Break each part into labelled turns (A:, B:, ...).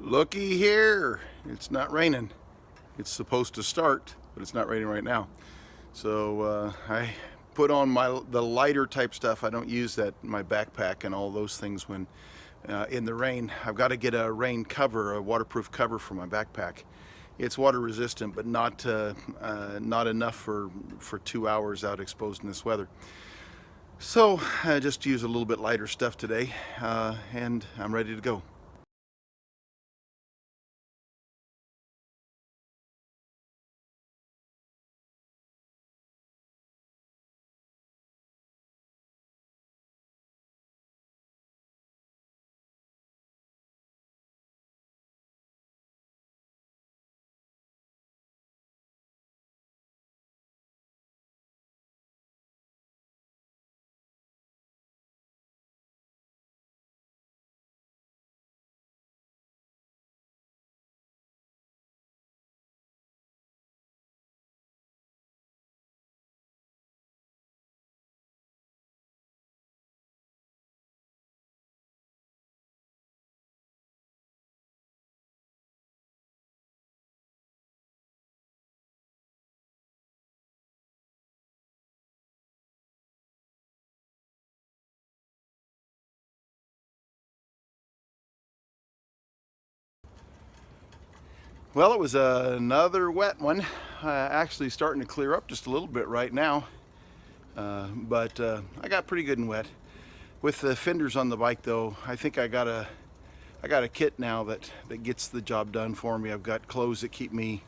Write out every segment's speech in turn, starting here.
A: Looky here, it's not raining. It's supposed to start, but it's not raining right now. So I put on the lighter type stuff. I don't use that in my backpack and all those things when in the rain. I've got to get a rain cover, a waterproof cover for my backpack. It's water resistant, but not enough for 2 hours out exposed in this weather. So I just use a little bit lighter stuff today, and I'm ready to go. Well, it was another wet one. Actually starting to clear up just a little bit right now, but I got pretty good and wet. With the fenders on the bike though, I think I got a kit now that gets the job done for me. I've got clothes that keep me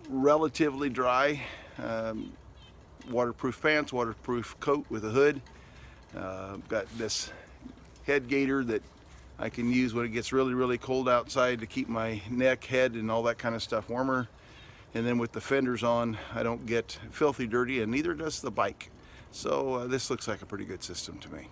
A: relatively dry, waterproof pants, waterproof coat with a hood. I've got this head gaiter that I can use when it gets really cold outside to keep my neck, head, and all that kind of stuff warmer. And then with the fenders on, I don't get filthy dirty, and neither does the bike. So this looks like a pretty good system to me.